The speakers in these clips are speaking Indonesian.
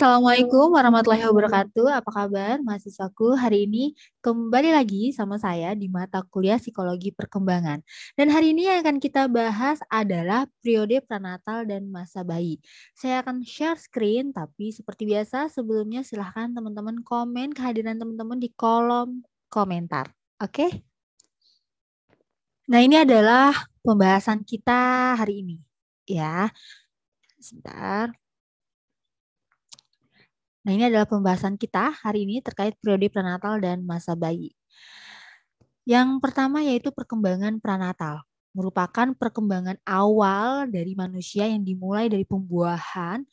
Assalamualaikum warahmatullahi wabarakatuh. Apa kabar mahasiswaku? Hari ini kembali lagi sama saya di mata kuliah Psikologi Perkembangan. Dan hari ini yang akan kita bahas adalah periode pranatal dan masa bayi. Saya akan share screen, tapi seperti biasa sebelumnya silahkan teman-teman komen kehadiran teman-teman di kolom komentar. Oke? Nah, ini adalah pembahasan kita hari ini. Ya, sebentar. Nah, ini adalah pembahasan kita hari ini terkait periode prenatal dan masa bayi. Yang pertama yaitu perkembangan prenatal. Merupakan perkembangan awal dari manusia yang dimulai dari pembuahan,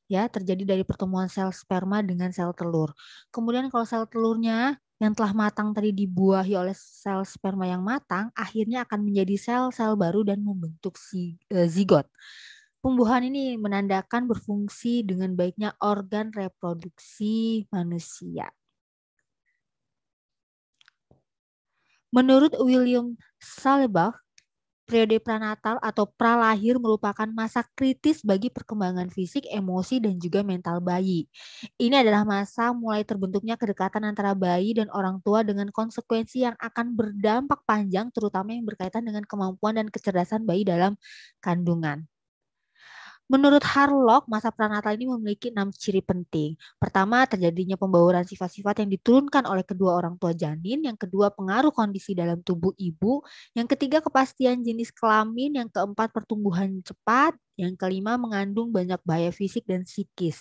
ya, terjadi dari pertemuan sel sperma dengan sel telur. Kemudian kalau sel telurnya yang telah matang tadi dibuahi oleh sel sperma yang matang, akhirnya akan menjadi sel-sel baru dan membentuk zigot. Pembuahan ini menandakan berfungsi dengan baiknya organ reproduksi manusia. Menurut William Salebach, periode prenatal atau pralahir merupakan masa kritis bagi perkembangan fisik, emosi, dan juga mental bayi. Ini adalah masa mulai terbentuknya kedekatan antara bayi dan orang tua dengan konsekuensi yang akan berdampak panjang, terutama yang berkaitan dengan kemampuan dan kecerdasan bayi dalam kandungan. Menurut Harlock, masa prenatal ini memiliki 6 ciri penting. Pertama, terjadinya pembauran sifat-sifat yang diturunkan oleh kedua orang tua janin. Yang kedua, pengaruh kondisi dalam tubuh ibu. Yang ketiga, kepastian jenis kelamin. Yang keempat, pertumbuhan cepat. Yang kelima, mengandung banyak bahaya fisik dan psikis.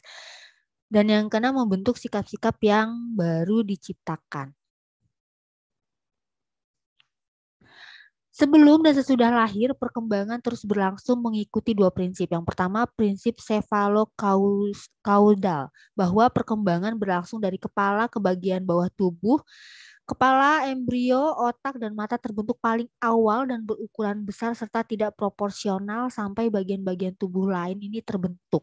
Dan yang keenam, membentuk sikap-sikap yang baru diciptakan. Sebelum dan sesudah lahir, perkembangan terus berlangsung mengikuti dua prinsip. Yang pertama, prinsip cephalocaudal, bahwa perkembangan berlangsung dari kepala ke bagian bawah tubuh. Kepala, embrio, otak, dan mata terbentuk paling awal dan berukuran besar serta tidak proporsional sampai bagian-bagian tubuh lain ini terbentuk.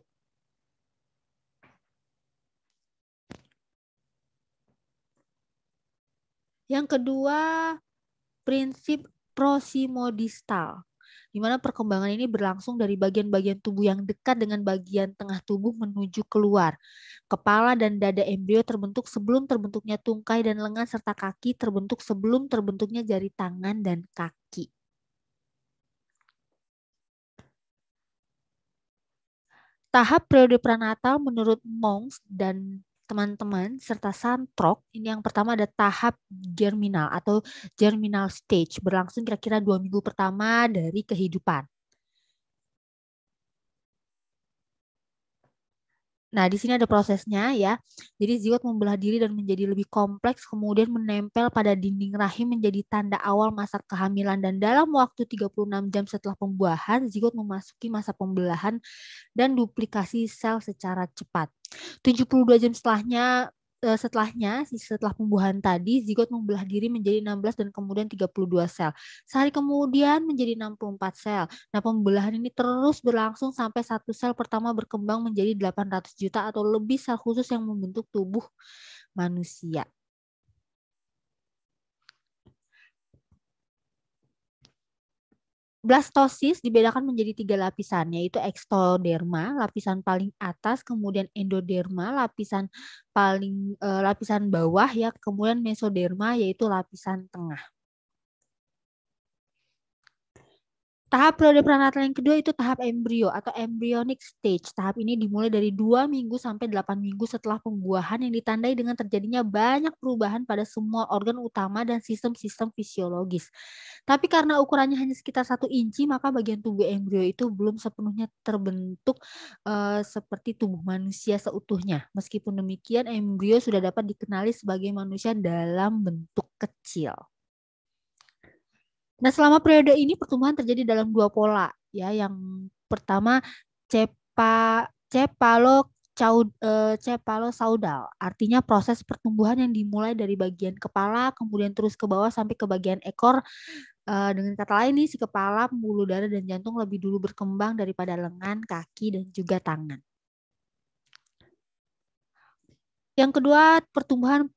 Yang kedua, prinsip prosimodistal, di mana perkembangan ini berlangsung dari bagian-bagian tubuh yang dekat dengan bagian tengah tubuh menuju keluar. Kepala dan dada embrio terbentuk sebelum terbentuknya tungkai dan lengan serta kaki terbentuk sebelum terbentuknya jari tangan dan kaki. Tahap periode prenatal menurut Monks dan teman-teman serta Santrok, ini yang pertama ada tahap germinal atau germinal stage, berlangsung kira-kira 2 minggu pertama dari kehidupan. Nah, di sini ada prosesnya ya. Jadi zigot membelah diri dan menjadi lebih kompleks, kemudian menempel pada dinding rahim menjadi tanda awal masa kehamilan, dan dalam waktu 36 jam setelah pembuahan, zigot memasuki masa pembelahan dan duplikasi sel secara cepat. 72 jam setelah pembuahan tadi, zigot membelah diri menjadi 16 dan kemudian 32 sel. Sehari kemudian menjadi 64 sel. Nah, pembelahan ini terus berlangsung sampai satu sel pertama berkembang menjadi 800 juta atau lebih sel khusus yang membentuk tubuh manusia. Blastosis dibedakan menjadi 3 lapisan, yaitu ektoderma, lapisan paling atas, kemudian endoderma, lapisan bawah ya, kemudian mesoderma yaitu lapisan tengah. Tahap periode prenatal yang kedua itu tahap embrio atau embryonic stage. Tahap ini dimulai dari 2 minggu sampai 8 minggu setelah pembuahan yang ditandai dengan terjadinya banyak perubahan pada semua organ utama dan sistem-sistem fisiologis. Tapi karena ukurannya hanya sekitar 1 inci, maka bagian tubuh embrio itu belum sepenuhnya terbentuk seperti tubuh manusia seutuhnya. Meskipun demikian, embrio sudah dapat dikenali sebagai manusia dalam bentuk kecil. Nah, selama periode ini pertumbuhan terjadi dalam 2 pola, ya. Yang pertama cephalocaudal, artinya proses pertumbuhan yang dimulai dari bagian kepala kemudian terus ke bawah sampai ke bagian ekor. Dengan kata lain nih, si kepala, pembuluh darah dan jantung lebih dulu berkembang daripada lengan, kaki dan juga tangan. Yang kedua, pertumbuhan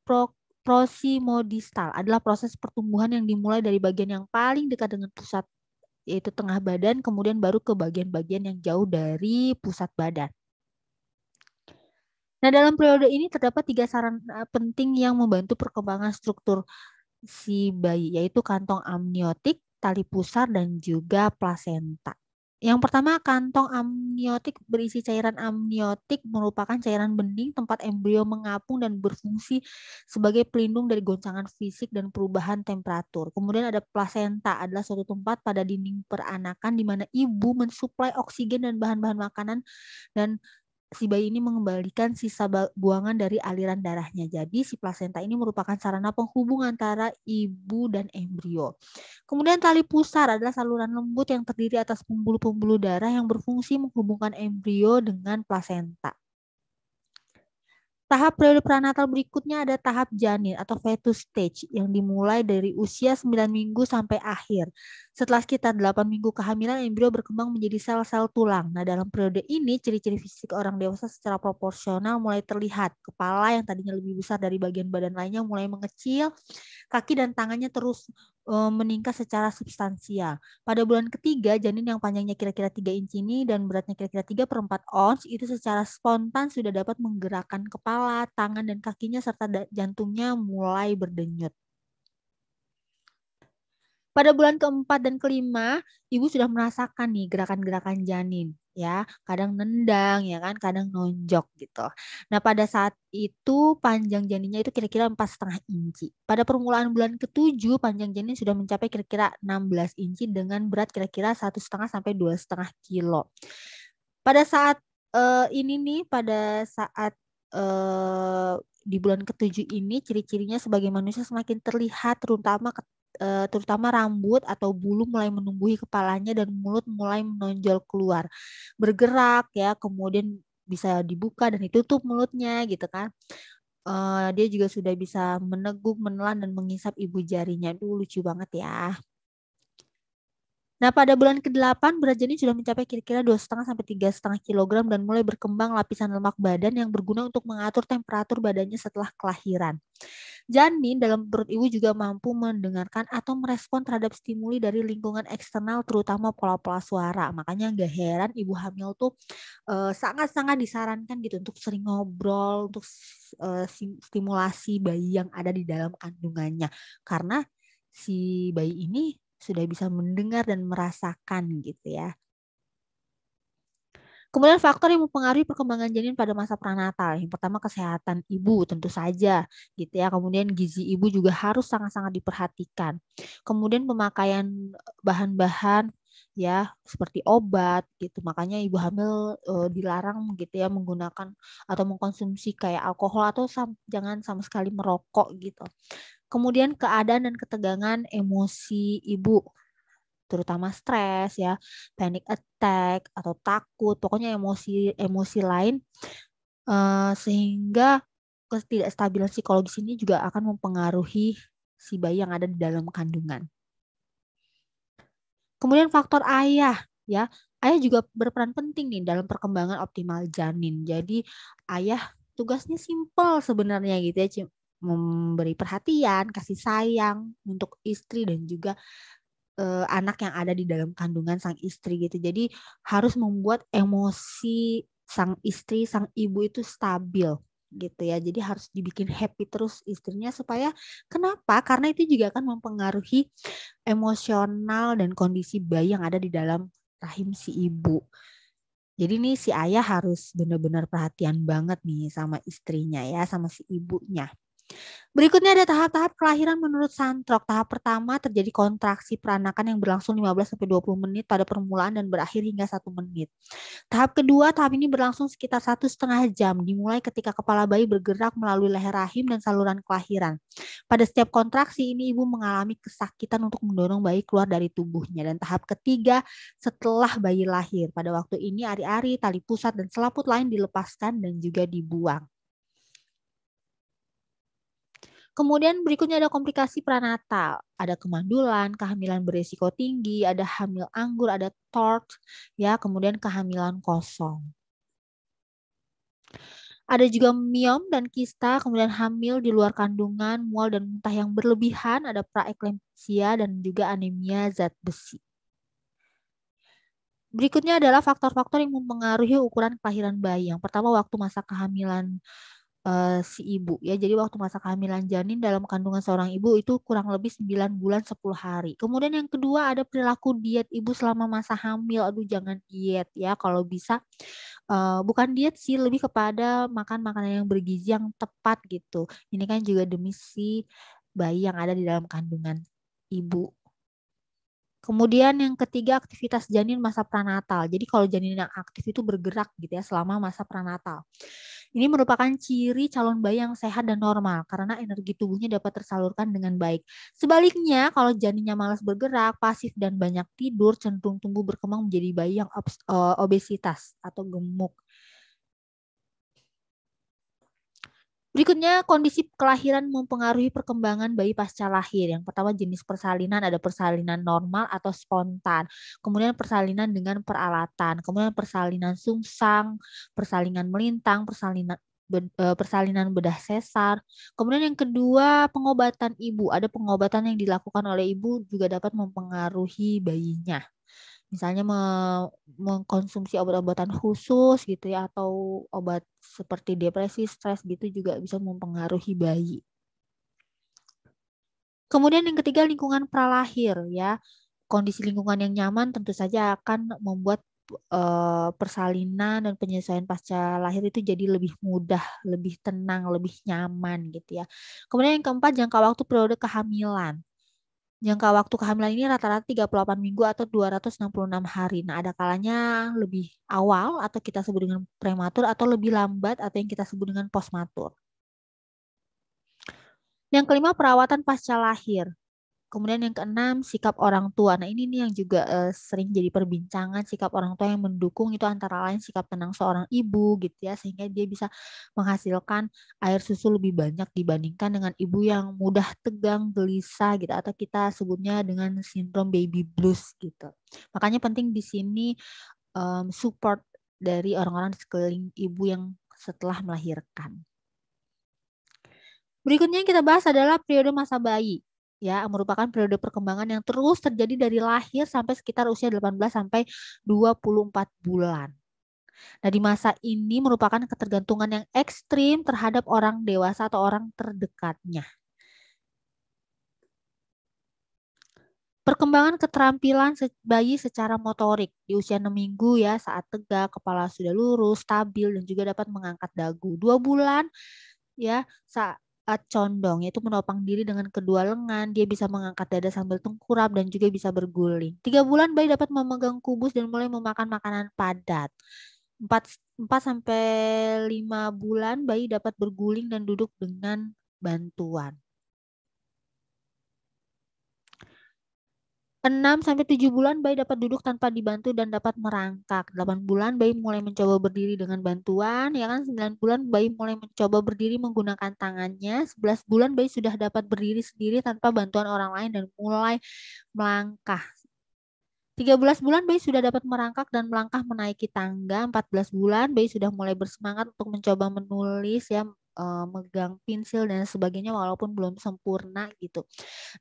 prosimodistal adalah proses pertumbuhan yang dimulai dari bagian yang paling dekat dengan pusat, yaitu tengah badan, kemudian baru ke bagian-bagian yang jauh dari pusat badan. Nah, dalam periode ini terdapat 3 sarana penting yang membantu perkembangan struktur si bayi, yaitu kantong amniotik, tali pusar, dan juga plasenta. Yang pertama, kantong amniotik berisi cairan amniotik merupakan cairan bening tempat embrio mengapung dan berfungsi sebagai pelindung dari goncangan fisik dan perubahan temperatur. Kemudian ada plasenta, adalah suatu tempat pada dinding peranakan di mana ibu mensuplai oksigen dan bahan-bahan makanan dan si bayi ini mengembalikan sisa buangan dari aliran darahnya. Jadi si plasenta ini merupakan sarana penghubung antara ibu dan embrio. Kemudian tali pusar adalah saluran lembut yang terdiri atas pembuluh-pembuluh darah yang berfungsi menghubungkan embrio dengan plasenta. Tahap periode prenatal berikutnya ada tahap janin atau fetus stage yang dimulai dari usia 9 minggu sampai akhir. Setelah sekitar 8 minggu kehamilan, embrio berkembang menjadi sel-sel tulang. Nah, dalam periode ini, ciri-ciri fisik orang dewasa secara proporsional mulai terlihat. Kepala yang tadinya lebih besar dari bagian badan lainnya mulai mengecil, kaki dan tangannya terus meningkat secara substansial. Pada bulan ketiga, janin yang panjangnya kira-kira 3 inci ini dan beratnya kira-kira 3/4 ons itu secara spontan sudah dapat menggerakkan kepala, tangan, dan kakinya serta jantungnya mulai berdenyut. Pada bulan keempat dan kelima, ibu sudah merasakan nih gerakan-gerakan janin, ya, kadang nendang, ya kan, kadang nonjok gitu. Nah, pada saat itu panjang janinnya itu kira-kira 4,5 inci. Pada permulaan bulan ketujuh, panjang janin sudah mencapai kira-kira 16 inci dengan berat kira-kira 1,5 sampai 2,5 kilo. Pada saat ini nih, pada saat di bulan ketujuh ini, ciri-cirinya sebagai manusia semakin terlihat, terutama rambut atau bulu mulai menumbuhi kepalanya dan mulut mulai menonjol keluar, bergerak ya, kemudian bisa dibuka dan ditutup mulutnya gitu kan. Dia juga sudah bisa meneguk, menelan dan mengisap ibu jarinya. Aduh, lucu banget ya. Nah, pada bulan ke-8 berat janin sudah mencapai kira-kira 2,5 sampai 3,5 kilogram dan mulai berkembang lapisan lemak badan yang berguna untuk mengatur temperatur badannya setelah kelahiran. Janin dalam perut ibu juga mampu mendengarkan atau merespon terhadap stimuli dari lingkungan eksternal, terutama pola-pola suara. Makanya nggak heran ibu hamil tuh sangat-sangat disarankan gitu untuk sering ngobrol, untuk stimulasi bayi yang ada di dalam kandungannya. Karena si bayi ini sudah bisa mendengar dan merasakan gitu ya. Kemudian faktor yang mempengaruhi perkembangan janin pada masa prenatal. Yang pertama kesehatan ibu tentu saja gitu ya. Kemudian gizi ibu juga harus sangat-sangat diperhatikan. Kemudian pemakaian bahan-bahan ya seperti obat gitu. Makanya ibu hamil dilarang gitu ya menggunakan atau mengkonsumsi kayak alkohol atau jangan sama sekali merokok gitu. Kemudian keadaan dan ketegangan emosi ibu, terutama stres ya, panic attack atau takut, pokoknya emosi lain sehingga ketidakstabilan psikologis ini juga akan mempengaruhi si bayi yang ada di dalam kandungan. Kemudian faktor ayah ya. Ayah juga berperan penting nih dalam perkembangan optimal janin. Jadi ayah tugasnya simpel sebenarnya gitu ya, memberi perhatian, kasih sayang untuk istri dan juga anak yang ada di dalam kandungan sang istri gitu. Jadi harus membuat emosi sang istri, sang ibu itu stabil gitu ya. Jadi harus dibikin happy terus istrinya supaya kenapa? Karena itu juga akan mempengaruhi emosional dan kondisi bayi yang ada di dalam rahim si ibu. Jadi nih si ayah harus benar-benar perhatian banget nih sama istrinya ya, sama si ibunya. Berikutnya ada tahap-tahap kelahiran menurut Santrok. Tahap pertama terjadi kontraksi peranakan yang berlangsung 15-20 menit pada permulaan dan berakhir hingga 1 menit. Tahap kedua, tahap ini berlangsung sekitar 1,5 jam, dimulai ketika kepala bayi bergerak melalui leher rahim dan saluran kelahiran. Pada setiap kontraksi ini, ibu mengalami kesakitan untuk mendorong bayi keluar dari tubuhnya. Dan tahap ketiga, setelah bayi lahir. Pada waktu ini, ari-ari, tali pusat, dan selaput lain dilepaskan dan juga dibuang. Kemudian berikutnya ada komplikasi prenatal, ada kemandulan, kehamilan beresiko tinggi, ada hamil anggur, ada TORC, ya, kemudian kehamilan kosong. Ada juga miom dan kista, kemudian hamil di luar kandungan, mual dan muntah yang berlebihan, ada praeklampsia dan juga anemia zat besi. Berikutnya adalah faktor-faktor yang mempengaruhi ukuran kelahiran bayi. Yang pertama, waktu masa kehamilan si ibu ya. Jadi waktu masa kehamilan janin dalam kandungan seorang ibu itu kurang lebih 9 bulan 10 hari. Kemudian yang kedua ada perilaku diet ibu selama masa hamil. Aduh, jangan diet ya. Kalau bisa bukan diet sih, lebih kepada makan makanan yang bergizi yang tepat gitu. Ini kan juga demi si bayi yang ada di dalam kandungan ibu. Kemudian yang ketiga, aktivitas janin masa pranatal. Jadi kalau janin yang aktif itu bergerak gitu ya selama masa pranatal. Ini merupakan ciri calon bayi yang sehat dan normal karena energi tubuhnya dapat tersalurkan dengan baik. Sebaliknya, kalau janinnya malas bergerak, pasif dan banyak tidur, cenderung tumbuh berkembang menjadi bayi yang obesitas atau gemuk. Berikutnya, kondisi kelahiran mempengaruhi perkembangan bayi pasca lahir. Yang pertama, jenis persalinan, ada persalinan normal atau spontan. Kemudian persalinan dengan peralatan. Kemudian persalinan sungsang, persalinan melintang, persalinan bedah sesar. Kemudian yang kedua, pengobatan ibu. Ada pengobatan yang dilakukan oleh ibu juga dapat mempengaruhi bayinya. Misalnya mengkonsumsi obat-obatan khusus gitu ya, atau obat seperti depresi, stres gitu juga bisa mempengaruhi bayi. Kemudian yang ketiga, lingkungan pralahir ya. Kondisi lingkungan yang nyaman tentu saja akan membuat persalinan dan penyesuaian pasca lahir itu jadi lebih mudah, lebih tenang, lebih nyaman gitu ya. Kemudian yang keempat, jangka waktu periode kehamilan. Jangka waktu kehamilan ini rata-rata 38 minggu atau 266 hari. Nah, ada kalanya lebih awal atau kita sebut dengan prematur atau lebih lambat atau yang kita sebut dengan postmatur. Yang kelima, perawatan pasca lahir. Kemudian yang keenam, sikap orang tua. Nah, ini nih yang juga sering jadi perbincangan, sikap orang tua yang mendukung itu antara lain sikap tenang seorang ibu gitu ya, sehingga dia bisa menghasilkan air susu lebih banyak dibandingkan dengan ibu yang mudah tegang, gelisah gitu, atau kita sebutnya dengan sindrom baby blues gitu. Makanya penting di sini support dari orang-orang di sekeliling ibu yang setelah melahirkan. Berikutnya yang kita bahas adalah periode masa bayi. Ya, merupakan periode perkembangan yang terus terjadi dari lahir sampai sekitar usia 18 sampai 24 bulan. Nah, di masa ini merupakan ketergantungan yang ekstrim terhadap orang dewasa atau orang terdekatnya. Perkembangan keterampilan bayi secara motorik di usia 6 minggu ya, saat tegak, kepala sudah lurus, stabil, dan juga dapat mengangkat dagu. 2 bulan ya, saat condong, yaitu menopang diri dengan kedua lengan, dia bisa mengangkat dada sambil tengkurap dan juga bisa berguling. 3 bulan bayi dapat memegang kubus dan mulai memakan makanan padat. 4, 4 sampai 5 bulan bayi dapat berguling dan duduk dengan bantuan. 6 sampai 7 bulan bayi dapat duduk tanpa dibantu dan dapat merangkak. 8 bulan bayi mulai mencoba berdiri dengan bantuan, ya kan? 9 bulan bayi mulai mencoba berdiri menggunakan tangannya. 11 bulan bayi sudah dapat berdiri sendiri tanpa bantuan orang lain dan mulai melangkah. 13 bulan bayi sudah dapat merangkak dan melangkah menaiki tangga. 14 bulan bayi sudah mulai bersemangat untuk mencoba menulis ya, megang pensil dan sebagainya walaupun belum sempurna gitu.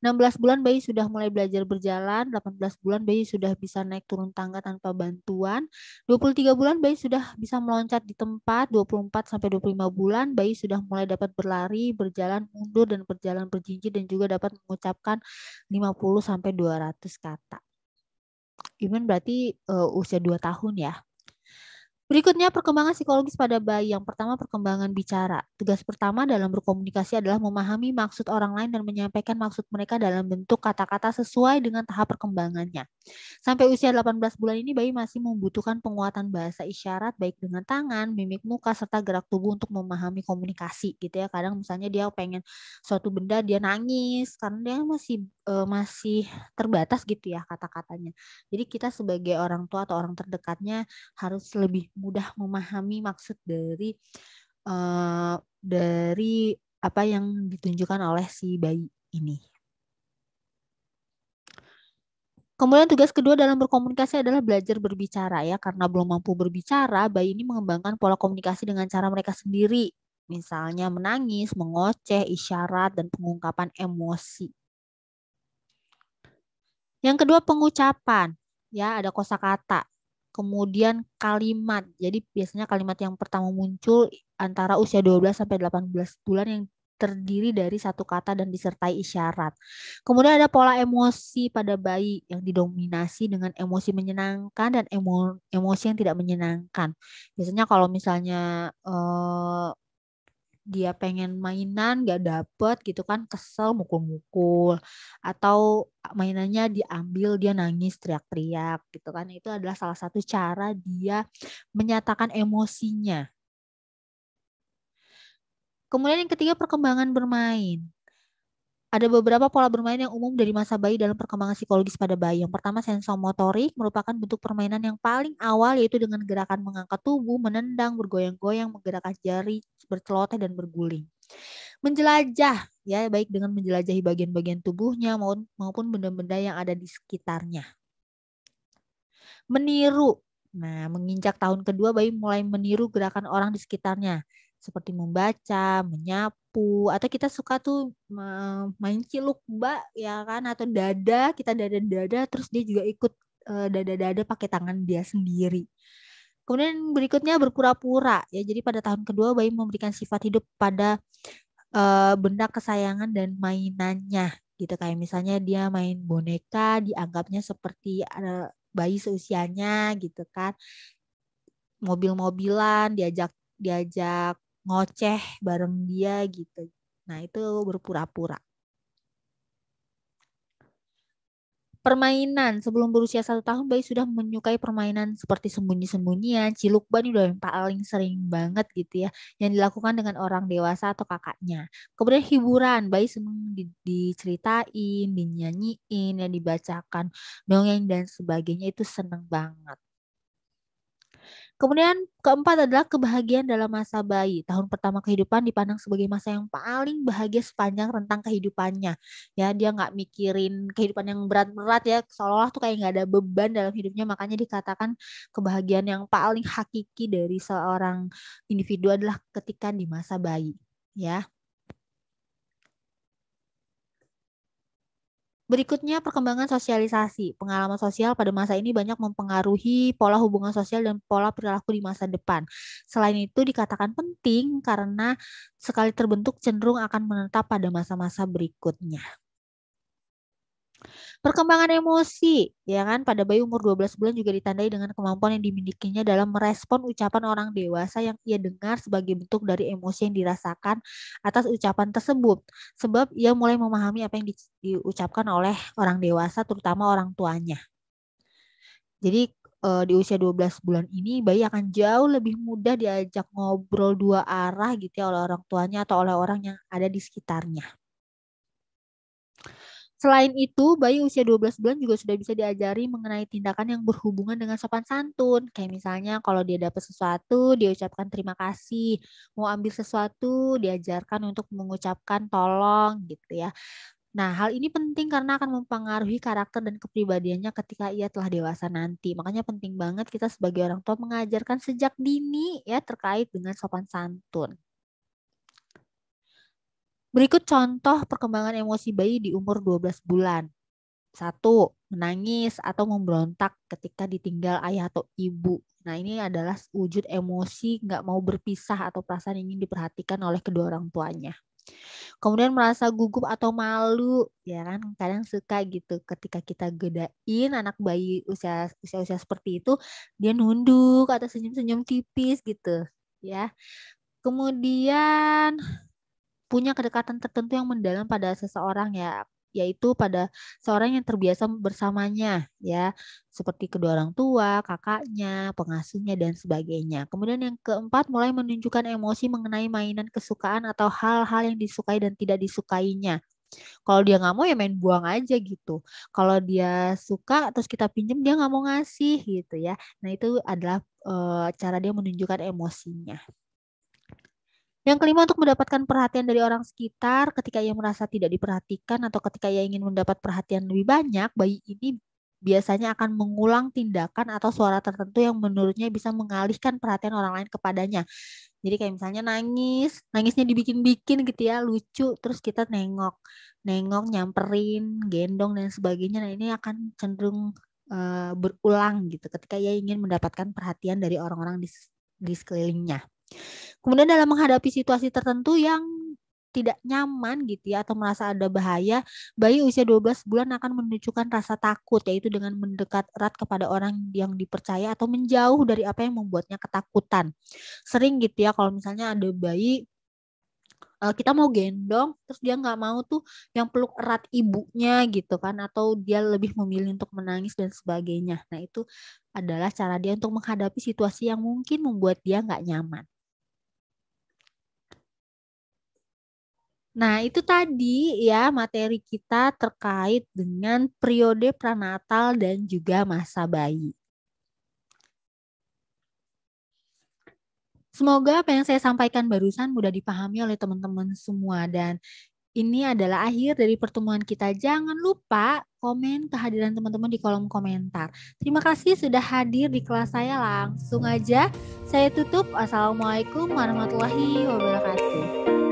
16 bulan bayi sudah mulai belajar berjalan, 18 bulan bayi sudah bisa naik turun tangga tanpa bantuan, 23 bulan bayi sudah bisa meloncat di tempat, 24 sampai 25 bulan bayi sudah mulai dapat berlari, berjalan mundur dan berjalan berjinjit dan juga dapat mengucapkan 50 sampai 200 kata. Iman berarti usia 2 tahun ya. Berikutnya perkembangan psikologis pada bayi. Yang pertama perkembangan bicara. Tugas pertama dalam berkomunikasi adalah memahami maksud orang lain dan menyampaikan maksud mereka dalam bentuk kata-kata sesuai dengan tahap perkembangannya. Sampai usia 18 bulan ini bayi masih membutuhkan penguatan bahasa isyarat baik dengan tangan, mimik muka, serta gerak tubuh untuk memahami komunikasi gitu ya. Kadang misalnya dia pengen suatu benda dia nangis karena dia masih terbatas gitu ya kata-katanya. Jadi kita sebagai orang tua atau orang terdekatnya harus lebih mudah memahami maksud dari apa yang ditunjukkan oleh si bayi ini. Kemudian tugas kedua dalam berkomunikasi adalah belajar berbicara ya, karena belum mampu berbicara, bayi ini mengembangkan pola komunikasi dengan cara mereka sendiri. Misalnya menangis, mengoceh, isyarat, dan pengungkapan emosi. Yang kedua pengucapan, ya ada kosakata. kemudian kalimat. Jadi biasanya kalimat yang pertama muncul antara usia 12 sampai 18 bulan yang terdiri dari satu kata dan disertai isyarat. Kemudian ada pola emosi pada bayi yang didominasi dengan emosi menyenangkan dan emosi yang tidak menyenangkan. Biasanya kalau misalnya dia pengen mainan gak dapet gitu kan, kesel mukul-mukul, atau mainannya diambil dia nangis teriak-teriak gitu kan, itu adalah salah satu cara dia menyatakan emosinya. Kemudian yang ketiga, perkembangan bermain. Ada beberapa pola bermain yang umum dari masa bayi dalam perkembangan psikologis pada bayi. Yang pertama, sensomotorik merupakan bentuk permainan yang paling awal, yaitu dengan gerakan mengangkat tubuh, menendang, bergoyang-goyang, menggerakkan jari, berceloteh, dan berguling. Menjelajah, ya, baik dengan menjelajahi bagian-bagian tubuhnya maupun benda-benda yang ada di sekitarnya. Meniru. Nah, menginjak tahun kedua, bayi mulai meniru gerakan orang di sekitarnya, seperti membaca, menyapu, atau kita suka tuh main ciluk bak, ya kan, atau dada, kita dada-dada, terus dia juga ikut dada-dada pakai tangan dia sendiri. Kemudian berikutnya berpura-pura, ya. Jadi pada tahun kedua bayi memberikan sifat hidup pada benda kesayangan dan mainannya, gitu. Kayak misalnya dia main boneka, dianggapnya seperti bayi seusianya, gitu kan. Mobil-mobilan diajak diajak ngoceh bareng dia gitu. Nah, itu berpura-pura. Permainan. Sebelum berusia 1 tahun, bayi sudah menyukai permainan seperti sembunyi-sembunyian, ciluk ban udah yang paling sering banget gitu ya, yang dilakukan dengan orang dewasa atau kakaknya. Kemudian hiburan, bayi senang diceritain, dinyanyiin, yang dibacakan, dongeng dan sebagainya, itu seneng banget. Kemudian keempat adalah kebahagiaan dalam masa bayi. Tahun pertama kehidupan dipandang sebagai masa yang paling bahagia sepanjang rentang kehidupannya. Ya, dia nggak mikirin kehidupan yang berat-berat ya, seolah-olah tuh kayak nggak ada beban dalam hidupnya. Makanya dikatakan kebahagiaan yang paling hakiki dari seorang individu adalah ketika di masa bayi. Ya. Berikutnya, perkembangan sosialisasi. Pengalaman sosial pada masa ini banyak mempengaruhi pola hubungan sosial dan pola perilaku di masa depan. Selain itu, dikatakan penting karena sekali terbentuk cenderung akan menetap pada masa-masa berikutnya. Perkembangan emosi, ya kan, pada bayi umur 12 bulan juga ditandai dengan kemampuan yang dimilikinya dalam merespon ucapan orang dewasa yang ia dengar sebagai bentuk dari emosi yang dirasakan atas ucapan tersebut. Sebab ia mulai memahami apa yang diucapkan oleh orang dewasa, terutama orang tuanya. Jadi di usia 12 bulan ini bayi akan jauh lebih mudah diajak ngobrol dua arah gitu ya oleh orang tuanya atau oleh orang yang ada di sekitarnya. Selain itu, bayi usia 12 bulan juga sudah bisa diajari mengenai tindakan yang berhubungan dengan sopan santun. Kayak misalnya kalau dia dapat sesuatu, dia ucapkan terima kasih. Mau ambil sesuatu, diajarkan untuk mengucapkan tolong gitu ya. Nah, hal ini penting karena akan mempengaruhi karakter dan kepribadiannya ketika ia telah dewasa nanti. Makanya penting banget kita sebagai orang tua mengajarkan sejak dini ya terkait dengan sopan santun. Berikut contoh perkembangan emosi bayi di umur 12 bulan. 1. Menangis atau memberontak ketika ditinggal ayah atau ibu. Nah, ini adalah wujud emosi nggak mau berpisah atau perasaan ingin diperhatikan oleh kedua orang tuanya. Kemudian merasa gugup atau malu, ya kan? Kadang suka gitu ketika kita gedain anak bayi usia seperti itu, dia nunduk atau senyum-senyum tipis gitu, ya. Kemudian punya kedekatan tertentu yang mendalam pada seseorang ya, yaitu pada seorang yang terbiasa bersamanya ya, seperti kedua orang tua, kakaknya, pengasuhnya dan sebagainya. Kemudian yang keempat, mulai menunjukkan emosi mengenai mainan kesukaan atau hal-hal yang disukai dan tidak disukainya. Kalau dia nggak mau ya main buang aja gitu. Kalau dia suka terus kita pinjem dia nggak mau ngasih gitu ya. Nah itu adalah cara dia menunjukkan emosinya. Yang kelima, untuk mendapatkan perhatian dari orang sekitar ketika ia merasa tidak diperhatikan atau ketika ia ingin mendapat perhatian lebih banyak, bayi ini biasanya akan mengulang tindakan atau suara tertentu yang menurutnya bisa mengalihkan perhatian orang lain kepadanya. Jadi kayak misalnya nangisnya dibikin-bikin gitu ya, lucu, terus kita nengok, nyamperin, gendong dan sebagainya. Nah, ini akan cenderung berulang gitu ketika ia ingin mendapatkan perhatian dari orang-orang di sekelilingnya. Kemudian dalam menghadapi situasi tertentu yang tidak nyaman gitu ya atau merasa ada bahaya, bayi usia 12 bulan akan menunjukkan rasa takut, yaitu dengan mendekat erat kepada orang yang dipercaya atau menjauh dari apa yang membuatnya ketakutan. Sering gitu ya kalau misalnya ada bayi kita mau gendong terus dia nggak mau tuh yang peluk erat ibunya gitu kan, atau dia lebih memilih untuk menangis dan sebagainya. Nah itu adalah cara dia untuk menghadapi situasi yang mungkin membuat dia nggak nyaman. Nah, itu tadi ya materi kita terkait dengan periode prenatal dan juga masa bayi. Semoga apa yang saya sampaikan barusan mudah dipahami oleh teman-teman semua, dan ini adalah akhir dari pertemuan kita. Jangan lupa komen kehadiran teman-teman di kolom komentar. Terima kasih sudah hadir di kelas saya. Langsung aja saya tutup. Assalamualaikum warahmatullahi wabarakatuh.